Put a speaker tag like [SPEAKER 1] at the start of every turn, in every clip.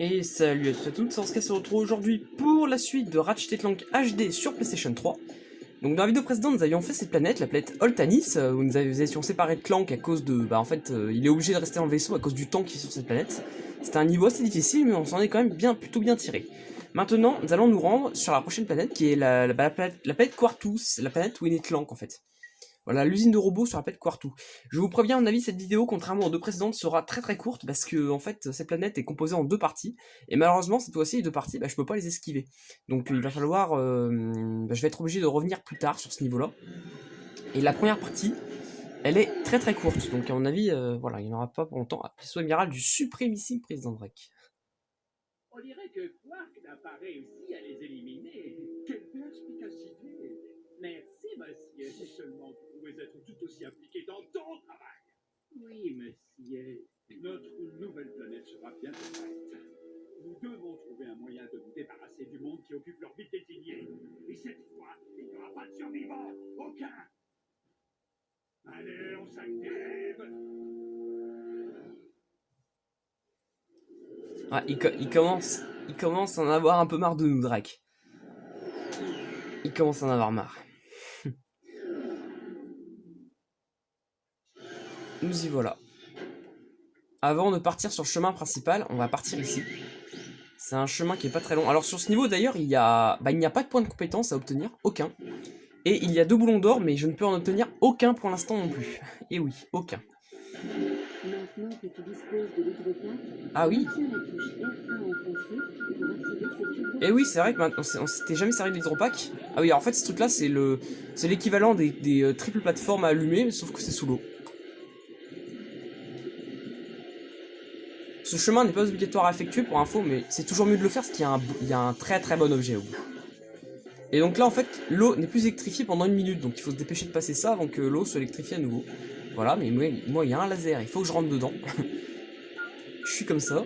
[SPEAKER 1] Et salut à tous et à toutes, c'est Anscar se retrouve aujourd'hui pour la suite de Ratchet & Clank HD sur PlayStation 3. Donc dans la vidéo précédente, nous avions fait cette planète, la planète Oltanis, où nous étions séparés de Clank à cause de... il est obligé de rester dans le vaisseau à cause du temps qui est sur cette planète. C'était un niveau assez difficile, mais on s'en est quand même plutôt bien tiré. Maintenant, nous allons nous rendre sur la prochaine planète, qui est la planète Quartus, la planète où est né Clank en fait. Voilà, l'usine de robots sur la planète Quartu. Je vous préviens, à mon avis, cette vidéo, contrairement aux deux précédentes, sera très courte parce que, en fait, cette planète est composée en deux parties. Et malheureusement, cette fois-ci, les deux parties, je peux pas les esquiver. Donc, il va falloir... je vais être obligé de revenir plus tard sur ce niveau-là. Et la première partie, elle est très courte. Donc, à mon avis, voilà, il n'y en aura pas pour longtemps. Vaisseau amiral du suprémissime président Drake.
[SPEAKER 2] On dirait que Quark n'a pas réussi à les éliminer. Quelle perspicacité! Merci, monsieur. Si seulement vous pouvez être tout aussi impliqué dans ton travail. Oui, monsieur. Notre nouvelle planète sera bientôt prête. Nous devons trouver un moyen de nous débarrasser du monde qui occupe l'orbite désignée. Et cette fois, il n'y aura pas de survivants. Aucun. Allez, on s'active.
[SPEAKER 1] Ah, il commence à en avoir un peu marre de nous, Drake. Il commence à en avoir marre. Nous y voilà. Avant de partir sur le chemin principal, on va partir ici. C'est un chemin qui est pas très long. Alors sur ce niveau d'ailleurs, il n'y a pas de point de compétence à obtenir, aucun. Et il y a 2 boulons d'or, mais je ne peux en obtenir aucun pour l'instant non plus. Et oui, aucun. Ah oui. Et oui, c'est vrai que maintenant, on s'était jamais servi de l'hydropack. Ah oui, alors en fait ce truc là c'est l'équivalent des triples plateformes à allumer, mais sauf que c'est sous l'eau. Ce chemin n'est pas obligatoire à effectuer pour info, mais c'est toujours mieux de le faire parce qu'il y a un très bon objet au bout. Et donc là en fait, l'eau n'est plus électrifiée pendant 1 minute, donc il faut se dépêcher de passer ça avant que l'eau soit électrifiée à nouveau. Voilà, mais moi il y a un laser, il faut que je rentre dedans. Je suis comme ça.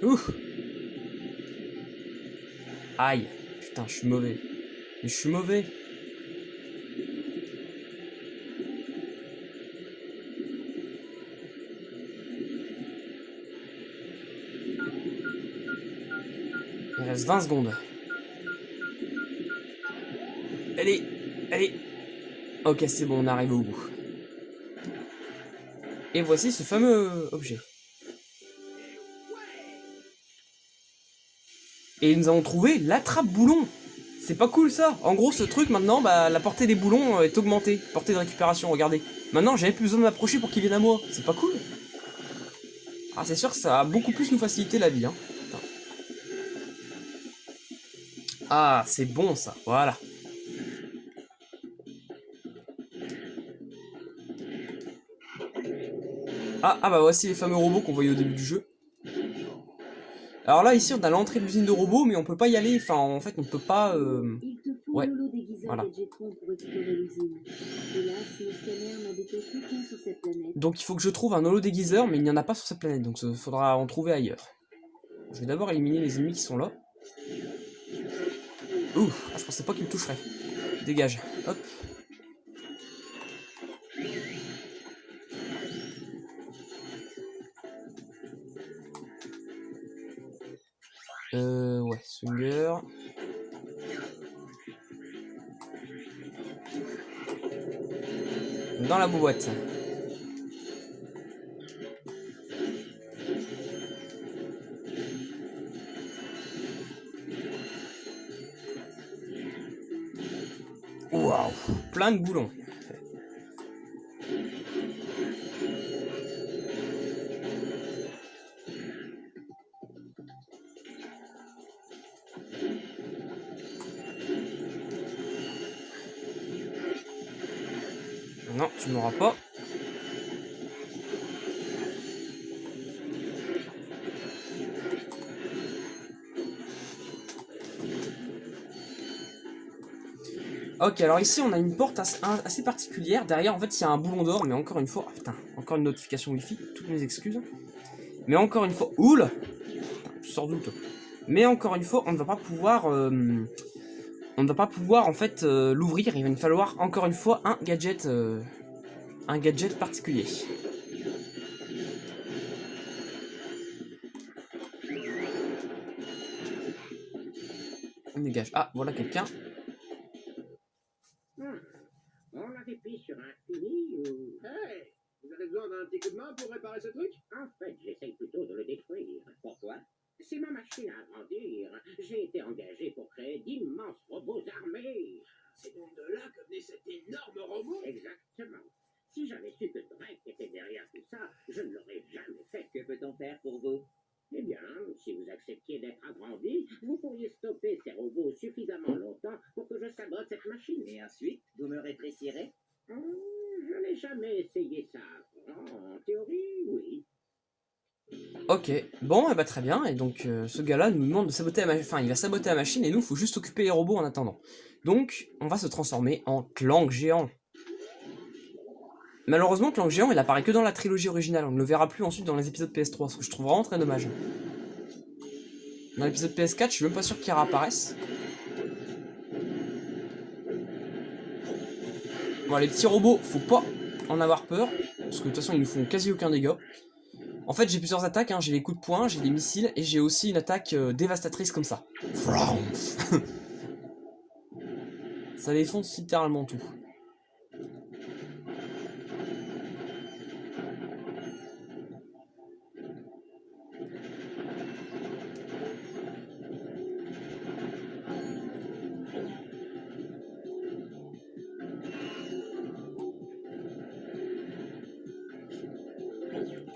[SPEAKER 1] Ouh. Aïe. Putain, je suis mauvais. Mais je suis mauvais. Il reste 20 secondes. Allez. Ok, c'est bon, on arrive au bout. Et voici ce fameux objet. Et nous avons trouvé l'attrape-boulon. C'est pas cool ça. En gros, ce truc maintenant, la portée des boulons est augmentée. Portée de récupération, regardez. Maintenant, j'avais plus besoin de m'approcher pour qu'il vienne à moi. C'est pas cool. Ah, c'est sûr que ça va beaucoup plus nous faciliter la vie, hein. Putain. Ah, c'est bon ça. Voilà. Ah bah voici les fameux robots qu'on voyait au début du jeu. Alors là, ici, on a l'entrée de l'usine de robots, mais on peut pas y aller. Enfin, en fait, on peut pas... Ouais, voilà. Donc il faut que je trouve un holo déguiseur, mais il n'y en a pas sur cette planète, donc il faudra en trouver ailleurs. Je vais d'abord éliminer les ennemis qui sont là. Ouh, je pensais pas qu'ils me toucheraient. Dégage, hop. Ouais, Swinger. Dans la boîte. Waouh, plein de boulons. Non, tu m'auras pas. Ok, alors ici on a une porte assez particulière. Derrière, en fait, il y a un boulon d'or, mais encore une fois... Oh, putain, encore une notification wifi, toutes mes excuses. Mais encore une fois... Oula. Putain, tu sors d'où, toi? Mais encore une fois, on ne va pas pouvoir... on ne va pas pouvoir en fait l'ouvrir. Il va nous falloir encore une fois un gadget particulier. On dégage. Ah, voilà quelqu'un.
[SPEAKER 3] On l'avait pris sur un fini ou...
[SPEAKER 2] Hey, vous avez besoin d'un petit coup de main pour réparer ce truc?
[SPEAKER 3] En fait, j'essaye plutôt de le détruire. Pourquoi? C'est ma machine à agrandir. J'ai été engagé pour créer d'immenses robots armés.
[SPEAKER 2] C'est donc de là que venait cet énorme robot?
[SPEAKER 3] Exactement. Si j'avais su que Drake était derrière tout ça, je ne l'aurais jamais fait.
[SPEAKER 4] Que peut-on faire pour vous?
[SPEAKER 3] Eh bien, si vous acceptiez d'être agrandi, vous pourriez stopper ces robots suffisamment longtemps pour que je sabote cette machine.
[SPEAKER 4] Et ensuite, vous me rétrécirez?
[SPEAKER 3] Je n'ai jamais essayé ça. En théorie, oui.
[SPEAKER 1] Ok, bon, bah très bien. Et donc ce gars-là nous demande de saboter la machine. Enfin, il va saboter la machine et nous, faut juste occuper les robots en attendant. Donc, on va se transformer en Clank géant. Malheureusement, Clank géant, il apparaît que dans la trilogie originale. On ne le verra plus ensuite dans les épisodes PS3, ce que je trouve vraiment très dommage. Dans l'épisode PS4, je suis même pas sûr qu'il réapparaisse. Bon, les petits robots, faut pas en avoir peur, parce que de toute façon, ils nous font quasi aucun dégât. En fait, j'ai plusieurs attaques, hein. J'ai les coups de poing, j'ai des missiles, et j'ai aussi une attaque dévastatrice comme ça. Ça défonce littéralement tout.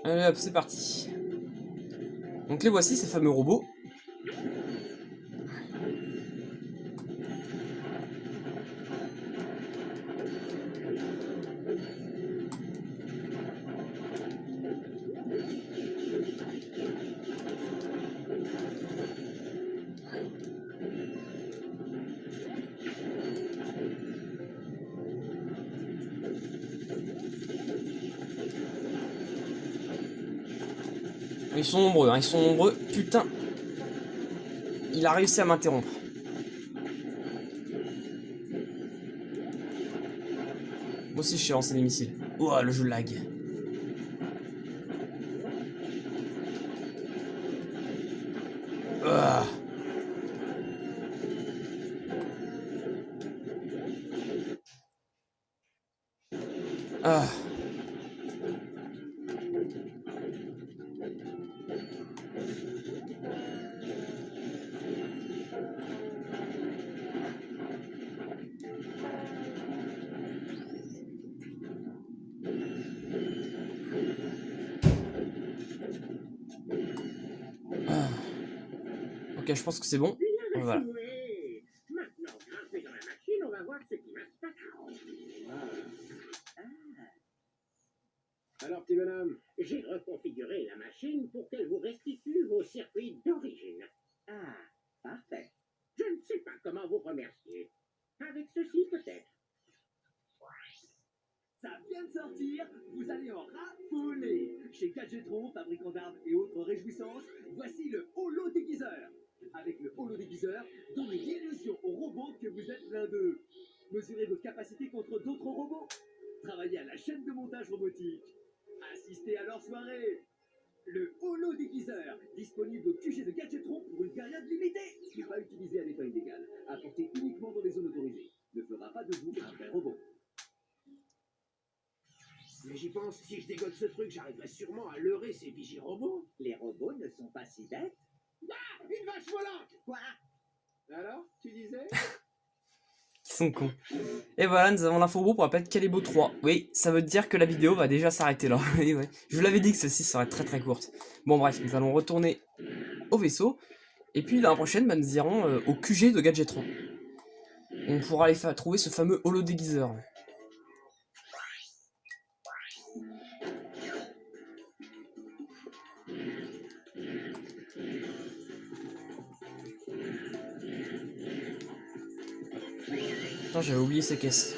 [SPEAKER 1] Allez hop, c'est parti. Donc les voici, ces fameux robots. Ils sont nombreux, hein, ils sont nombreux. Putain. Il a réussi à m'interrompre. Moi aussi, je sais lancer des missiles. Ouah, le jeu lag. Ah. Ah. Ok, je pense que c'est bon.
[SPEAKER 3] Bien
[SPEAKER 1] Voilà.
[SPEAKER 3] joué. Maintenant, grimpez dans la machine, on va voir ce qui va se passer.
[SPEAKER 2] Alors, petit bonhomme,
[SPEAKER 3] J'ai reconfiguré la machine pour qu'elle vous restitue vos circuits d'origine.
[SPEAKER 4] Ah, parfait.
[SPEAKER 3] Je ne sais pas comment vous remercier. Avec ceci, peut-être.
[SPEAKER 2] ça vient de sortir, vous allez en raffoler. Chez Gadgetron, fabricant d'armes et autres réjouissances, voici le holo déguiseur. Avec le holo déguiseur, donnez l'illusion aux robots que vous êtes l'un d'eux. Mesurez vos capacités contre d'autres robots. Travaillez à la chaîne de montage robotique. Assistez à leur soirée. Le holo déguiseur, disponible au QG de Gadgetron pour une période limitée. N'est pas utilisé à des fins illégales. Apporté uniquement dans les zones autorisées. Ne fera pas de vous un vrai robot. Mais j'y pense, si je dégote ce truc, j'arriverai sûrement à leurrer ces vigies robots.
[SPEAKER 4] Les robots ne sont pas si bêtes.
[SPEAKER 2] Ah, une vache volante!
[SPEAKER 4] Quoi?
[SPEAKER 2] Alors, tu disais?
[SPEAKER 1] Ils sont cons. Et voilà, nous avons l'info robot pour appel Calibo 3. Oui, ça veut dire que la vidéo va déjà s'arrêter là. Oui, ouais. Je vous l'avais dit que celle-ci serait très très courte. Bon bref, nous allons retourner au vaisseau. Et puis la prochaine, bah, nous irons au QG de Gadgetron. On pourra aller trouver ce fameux holo déguiseur. Putain, j'avais oublié ces caisses.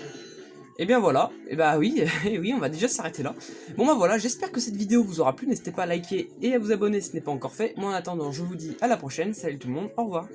[SPEAKER 1] Et bien voilà, et bah oui, et oui, on va déjà s'arrêter là. Bon bah voilà, j'espère que cette vidéo vous aura plu, n'hésitez pas à liker et à vous abonner si ce n'est pas encore fait. Moi en attendant, je vous dis à la prochaine, salut tout le monde, au revoir.